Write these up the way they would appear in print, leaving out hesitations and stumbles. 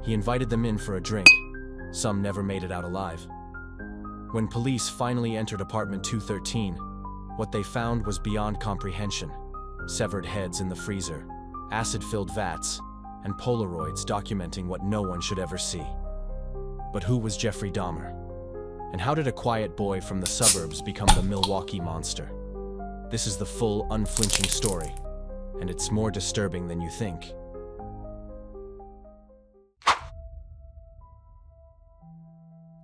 He invited them in for a drink. Some never made it out alive. When police finally entered apartment 213, what they found was beyond comprehension. Severed heads in the freezer, acid-filled vats, and Polaroids documenting what no one should ever see. But who was Jeffrey Dahmer? And how did a quiet boy from the suburbs become the Milwaukee Monster? This is the full, unflinching story, and it's more disturbing than you think.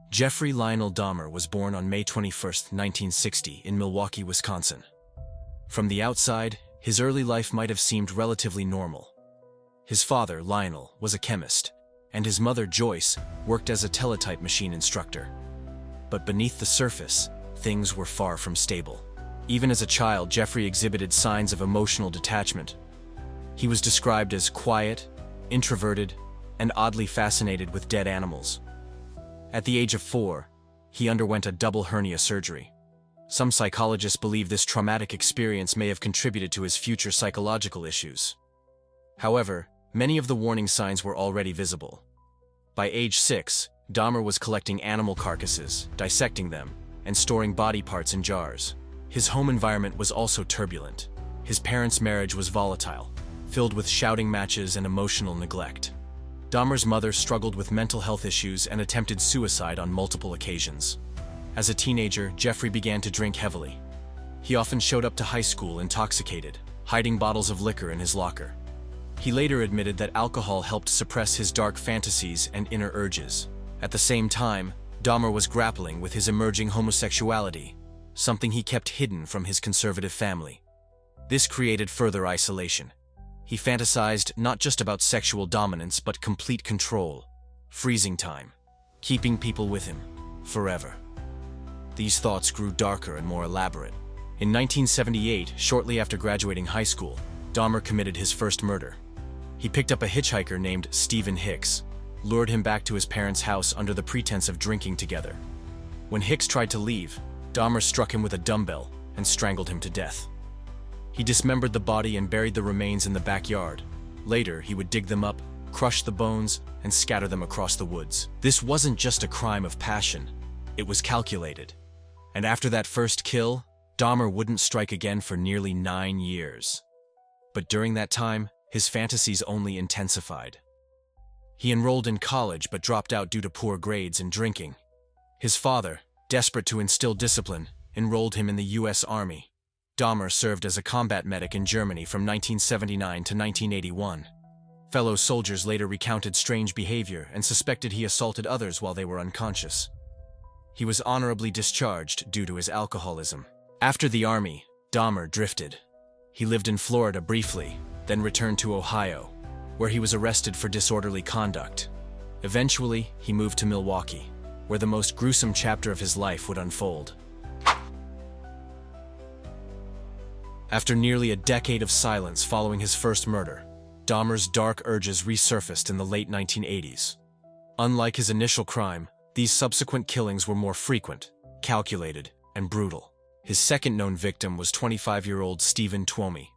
Jeffrey Lionel Dahmer was born on May 21, 1960, in Milwaukee, Wisconsin. From the outside, his early life might have seemed relatively normal. His father, Lionel, was a chemist, and his mother, Joyce, worked as a teletype machine instructor. But beneath the surface, things were far from stable. Even as a child, Jeffrey exhibited signs of emotional detachment. He was described as quiet, introverted, and oddly fascinated with dead animals. At the age of 4, he underwent a double hernia surgery. Some psychologists believe this traumatic experience may have contributed to his future psychological issues. However, many of the warning signs were already visible. By age 6, Dahmer was collecting animal carcasses, dissecting them, and storing body parts in jars. His home environment was also turbulent. His parents' marriage was volatile, filled with shouting matches and emotional neglect. Dahmer's mother struggled with mental health issues and attempted suicide on multiple occasions. As a teenager, Jeffrey began to drink heavily. He often showed up to high school intoxicated, hiding bottles of liquor in his locker. He later admitted that alcohol helped suppress his dark fantasies and inner urges. At the same time, Dahmer was grappling with his emerging homosexuality, something he kept hidden from his conservative family. This created further isolation. He fantasized not just about sexual dominance but complete control, freezing time, keeping people with him forever. These thoughts grew darker and more elaborate. In 1978, shortly after graduating high school, Dahmer committed his first murder. He picked up a hitchhiker named Stephen Hicks, lured him back to his parents' house under the pretense of drinking together. When Hicks tried to leave, Dahmer struck him with a dumbbell and strangled him to death. He dismembered the body and buried the remains in the backyard. Later, he would dig them up, crush the bones, and scatter them across the woods. This wasn't just a crime of passion, it was calculated. And after that first kill, Dahmer wouldn't strike again for nearly 9 years. But during that time, his fantasies only intensified. He enrolled in college but dropped out due to poor grades and drinking. His father, desperate to instill discipline, enrolled him in the U.S. Army. Dahmer served as a combat medic in Germany from 1979 to 1981. Fellow soldiers later recounted strange behavior and suspected he assaulted others while they were unconscious. He was honorably discharged due to his alcoholism. After the army, Dahmer drifted. He lived in Florida briefly, then returned to Ohio, where he was arrested for disorderly conduct. Eventually, he moved to Milwaukee, where the most gruesome chapter of his life would unfold. After nearly a decade of silence following his first murder, Dahmer's dark urges resurfaced in the late 1980s. Unlike his initial crime, these subsequent killings were more frequent, calculated, and brutal. His second known victim was 25-year-old Stephen Twomey.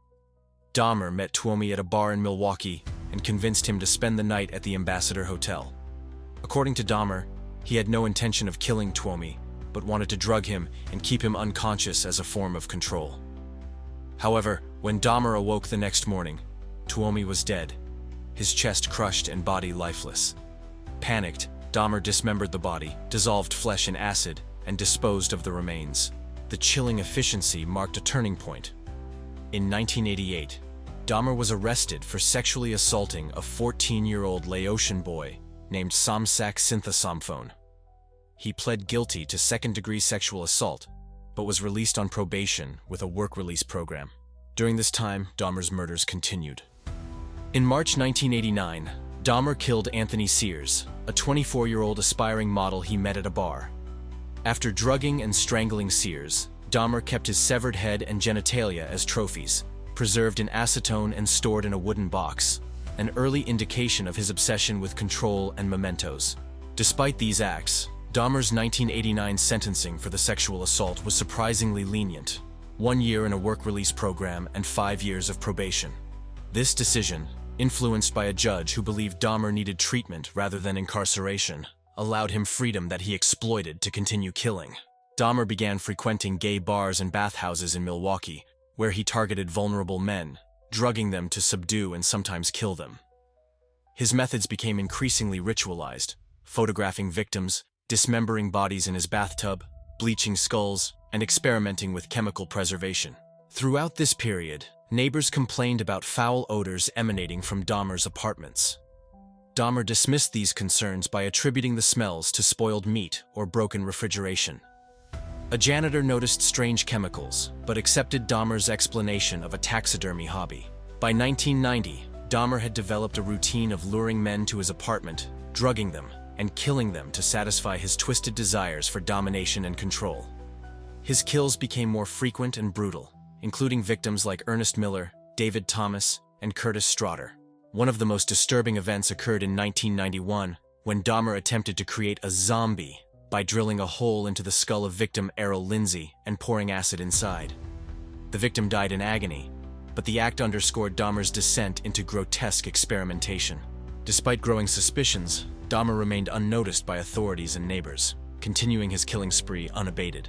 Dahmer met Twomey at a bar in Milwaukee and convinced him to spend the night at the Ambassador Hotel. According to Dahmer, he had no intention of killing Twomey, but wanted to drug him and keep him unconscious as a form of control. However, when Dahmer awoke the next morning, Twomey was dead, his chest crushed and body lifeless. Panicked, Dahmer dismembered the body, dissolved flesh in acid, and disposed of the remains. The chilling efficiency marked a turning point. In 1988, Dahmer was arrested for sexually assaulting a 14-year-old Laotian boy named Somsak Sinthasomphone. He pled guilty to second-degree sexual assault, but was released on probation with a work release program. During this time, Dahmer's murders continued. In March 1989, Dahmer killed Anthony Sears, a 24-year-old aspiring model he met at a bar. After drugging and strangling Sears, Dahmer kept his severed head and genitalia as trophies, preserved in acetone and stored in a wooden box, an early indication of his obsession with control and mementos. Despite these acts, Dahmer's 1989 sentencing for the sexual assault was surprisingly lenient, 1 year in a work release program and 5 years of probation. This decision, influenced by a judge who believed Dahmer needed treatment rather than incarceration, allowed him freedom that he exploited to continue killing. Dahmer began frequenting gay bars and bathhouses in Milwaukee, where he targeted vulnerable men, drugging them to subdue and sometimes kill them. His methods became increasingly ritualized, photographing victims, dismembering bodies in his bathtub, bleaching skulls, and experimenting with chemical preservation. Throughout this period, neighbors complained about foul odors emanating from Dahmer's apartments. Dahmer dismissed these concerns by attributing the smells to spoiled meat or broken refrigeration. A janitor noticed strange chemicals, but accepted Dahmer's explanation of a taxidermy hobby. By 1990, Dahmer had developed a routine of luring men to his apartment, drugging them, and killing them to satisfy his twisted desires for domination and control. His kills became more frequent and brutal, including victims like Ernest Miller, David Thomas, and Curtis Straughter. One of the most disturbing events occurred in 1991 when Dahmer attempted to create a zombie by drilling a hole into the skull of victim Errol Lindsay and pouring acid inside. The victim died in agony, but the act underscored Dahmer's descent into grotesque experimentation. Despite growing suspicions, Dahmer remained unnoticed by authorities and neighbors, continuing his killing spree unabated.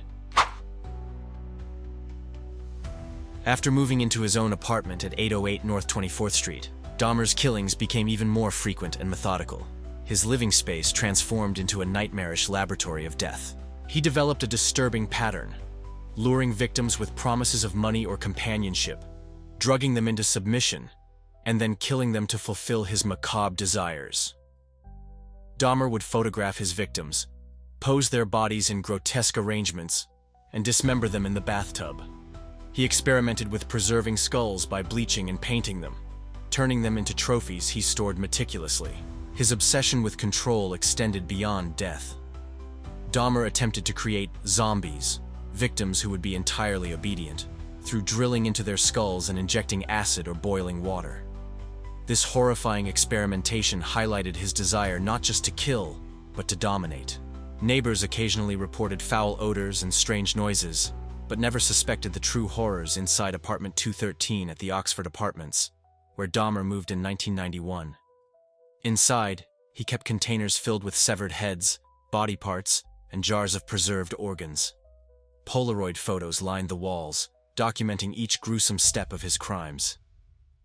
After moving into his own apartment at 808 North 24th Street, Dahmer's killings became even more frequent and methodical. His living space transformed into a nightmarish laboratory of death. He developed a disturbing pattern, luring victims with promises of money or companionship, drugging them into submission, and then killing them to fulfill his macabre desires. Dahmer would photograph his victims, pose their bodies in grotesque arrangements, and dismember them in the bathtub. He experimented with preserving skulls by bleaching and painting them, turning them into trophies he stored meticulously. His obsession with control extended beyond death. Dahmer attempted to create zombies, victims who would be entirely obedient, through drilling into their skulls and injecting acid or boiling water. This horrifying experimentation highlighted his desire not just to kill, but to dominate. Neighbors occasionally reported foul odors and strange noises, but never suspected the true horrors inside apartment 213 at the Oxford Apartments, where Dahmer moved in 1991. Inside, he kept containers filled with severed heads, body parts, and jars of preserved organs. Polaroid photos lined the walls, documenting each gruesome step of his crimes.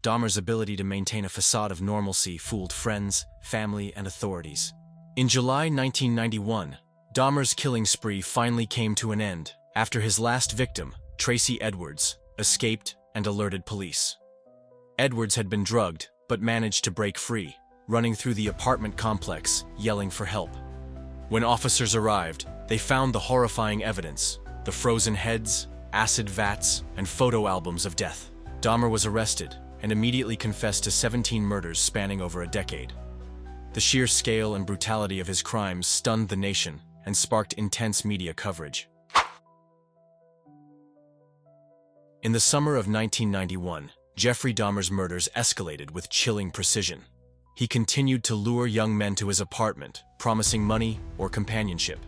Dahmer's ability to maintain a facade of normalcy fooled friends, family, and authorities. In July 1991, Dahmer's killing spree finally came to an end after his last victim, Tracy Edwards, escaped and alerted police. Edwards had been drugged, but managed to break free, running through the apartment complex, yelling for help. When officers arrived, they found the horrifying evidence: the frozen heads, acid vats, and photo albums of death. Dahmer was arrested and immediately confessed to 17 murders spanning over a decade. The sheer scale and brutality of his crimes stunned the nation and sparked intense media coverage. In the summer of 1991, Jeffrey Dahmer's murders escalated with chilling precision. He continued to lure young men to his apartment, promising money or companionship.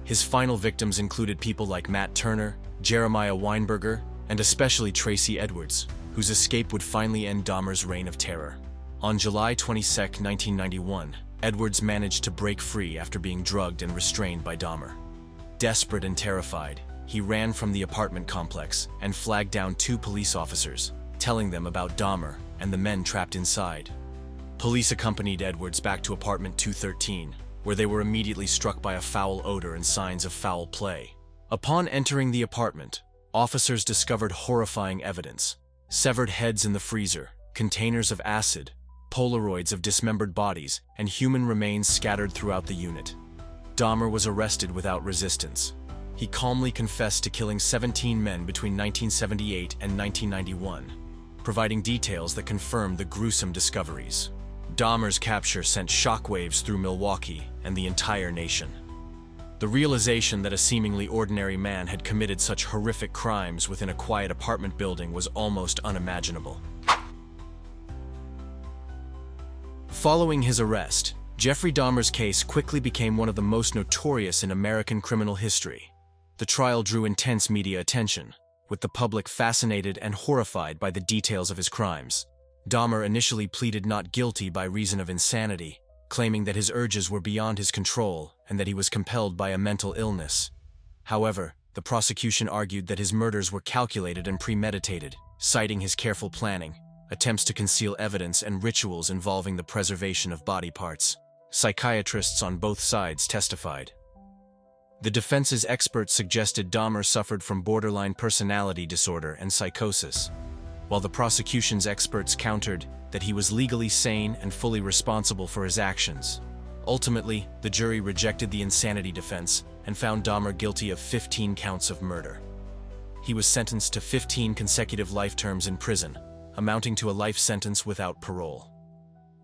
His final victims included people like Matt Turner, Jeremiah Weinberger, and especially Tracy Edwards, whose escape would finally end Dahmer's reign of terror. On July 22, 1991, Edwards managed to break free after being drugged and restrained by Dahmer. Desperate and terrified, he ran from the apartment complex and flagged down 2 police officers, telling them about Dahmer and the men trapped inside. Police accompanied Edwards back to apartment 213, where they were immediately struck by a foul odor and signs of foul play. Upon entering the apartment, officers discovered horrifying evidence: severed heads in the freezer, containers of acid, Polaroids of dismembered bodies, and human remains scattered throughout the unit. Dahmer was arrested without resistance. He calmly confessed to killing 17 men between 1978 and 1991, providing details that confirmed the gruesome discoveries. Dahmer's capture sent shockwaves through Milwaukee and the entire nation. The realization that a seemingly ordinary man had committed such horrific crimes within a quiet apartment building was almost unimaginable. Following his arrest, Jeffrey Dahmer's case quickly became one of the most notorious in American criminal history. The trial drew intense media attention, with the public fascinated and horrified by the details of his crimes. Dahmer initially pleaded not guilty by reason of insanity, claiming that his urges were beyond his control and that he was compelled by a mental illness. However, the prosecution argued that his murders were calculated and premeditated, citing his careful planning, attempts to conceal evidence, and rituals involving the preservation of body parts. Psychiatrists on both sides testified. The defense's experts suggested Dahmer suffered from borderline personality disorder and psychosis, while the prosecution's experts countered that he was legally sane and fully responsible for his actions. Ultimately, the jury rejected the insanity defense and found Dahmer guilty of 15 counts of murder. He was sentenced to 15 consecutive life terms in prison, amounting to a life sentence without parole.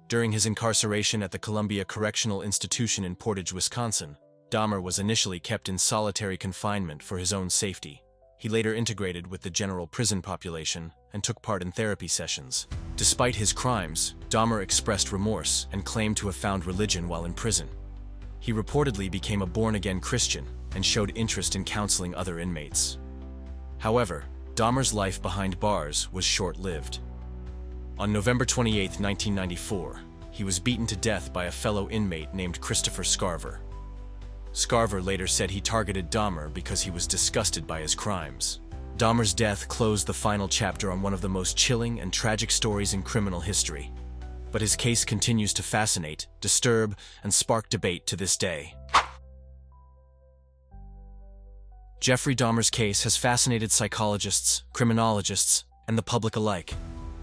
During his incarceration at the Columbia Correctional Institution in Portage, Wisconsin, Dahmer was initially kept in solitary confinement for his own safety. He later integrated with the general prison population and took part in therapy sessions. Despite his crimes, Dahmer expressed remorse and claimed to have found religion while in prison. He reportedly became a born-again Christian and showed interest in counseling other inmates. However, Dahmer's life behind bars was short-lived. On November 28, 1994, he was beaten to death by a fellow inmate named Christopher Scarver. Scarver later said he targeted Dahmer because he was disgusted by his crimes. Dahmer's death closed the final chapter on one of the most chilling and tragic stories in criminal history. But his case continues to fascinate, disturb, and spark debate to this day. Jeffrey Dahmer's case has fascinated psychologists, criminologists, and the public alike,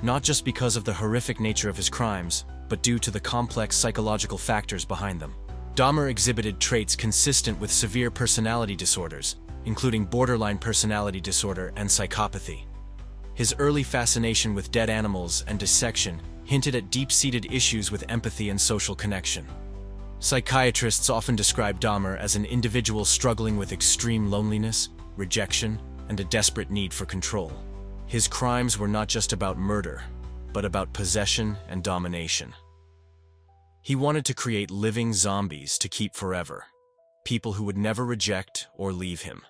not just because of the horrific nature of his crimes, but due to the complex psychological factors behind them. Dahmer exhibited traits consistent with severe personality disorders, including borderline personality disorder and psychopathy. His early fascination with dead animals and dissection hinted at deep-seated issues with empathy and social connection. Psychiatrists often describe Dahmer as an individual struggling with extreme loneliness, rejection, and a desperate need for control. His crimes were not just about murder, but about possession and domination. He wanted to create living zombies to keep forever, people who would never reject or leave him.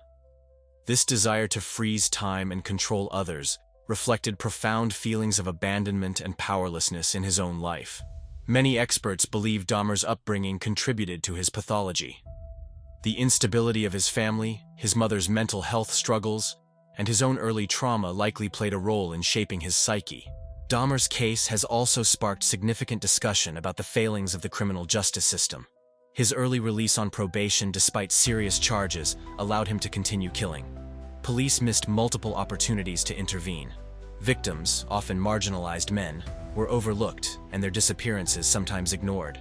This desire to freeze time and control others reflected profound feelings of abandonment and powerlessness in his own life. Many experts believe Dahmer's upbringing contributed to his pathology. The instability of his family, his mother's mental health struggles, and his own early trauma likely played a role in shaping his psyche. Dahmer's case has also sparked significant discussion about the failings of the criminal justice system. His early release on probation despite serious charges allowed him to continue killing. Police missed multiple opportunities to intervene. Victims, often marginalized men, were overlooked and their disappearances sometimes ignored.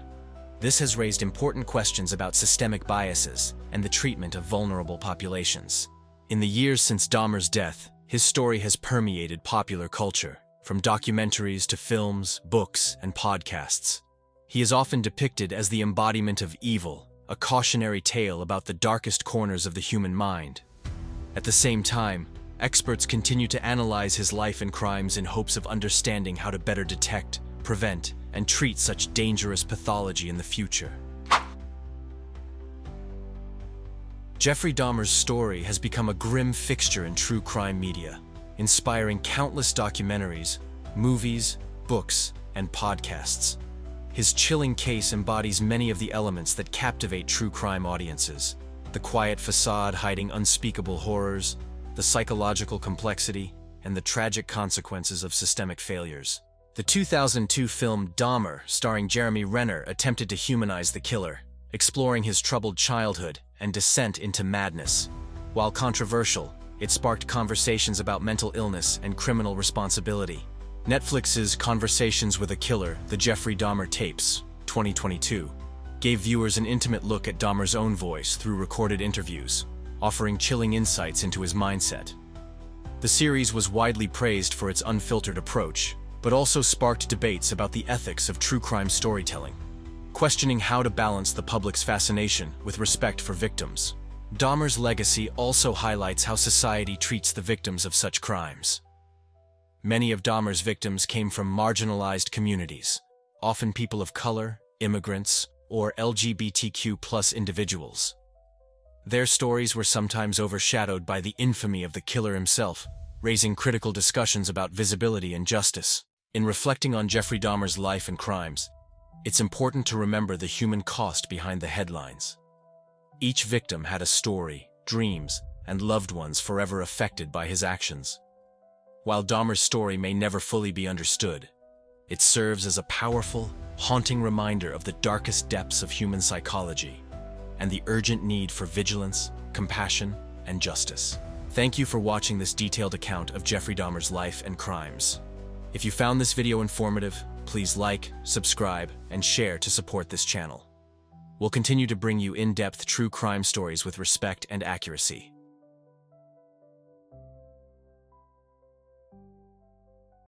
This has raised important questions about systemic biases and the treatment of vulnerable populations. In the years since Dahmer's death, his story has permeated popular culture, from documentaries to films, books, and podcasts. He is often depicted as the embodiment of evil, a cautionary tale about the darkest corners of the human mind. At the same time, experts continue to analyze his life and crimes in hopes of understanding how to better detect, prevent, and treat such dangerous pathology in the future. Jeffrey Dahmer's story has become a grim fixture in true crime media, inspiring countless documentaries, movies, books, and podcasts. His chilling case embodies many of the elements that captivate true crime audiences: the quiet facade hiding unspeakable horrors, the psychological complexity, and the tragic consequences of systemic failures. The 2002 film Dahmer, starring Jeremy Renner, attempted to humanize the killer, exploring his troubled childhood and descent into madness. While controversial, it sparked conversations about mental illness and criminal responsibility. Netflix's Conversations with a Killer: The Jeffrey Dahmer Tapes, 2022, gave viewers an intimate look at Dahmer's own voice through recorded interviews, offering chilling insights into his mindset. The series was widely praised for its unfiltered approach, but also sparked debates about the ethics of true crime storytelling, questioning how to balance the public's fascination with respect for victims. Dahmer's legacy also highlights how society treats the victims of such crimes. Many of Dahmer's victims came from marginalized communities, often people of color, immigrants, or LGBTQ+ individuals. Their stories were sometimes overshadowed by the infamy of the killer himself, raising critical discussions about visibility and justice. In reflecting on Jeffrey Dahmer's life and crimes, it's important to remember the human cost behind the headlines. Each victim had a story, dreams, and loved ones forever affected by his actions. While Dahmer's story may never fully be understood, it serves as a powerful, haunting reminder of the darkest depths of human psychology and the urgent need for vigilance, compassion, and justice. Thank you for watching this detailed account of Jeffrey Dahmer's life and crimes. If you found this video informative, please like, subscribe, and share to support this channel. We'll continue to bring you in-depth true crime stories with respect and accuracy.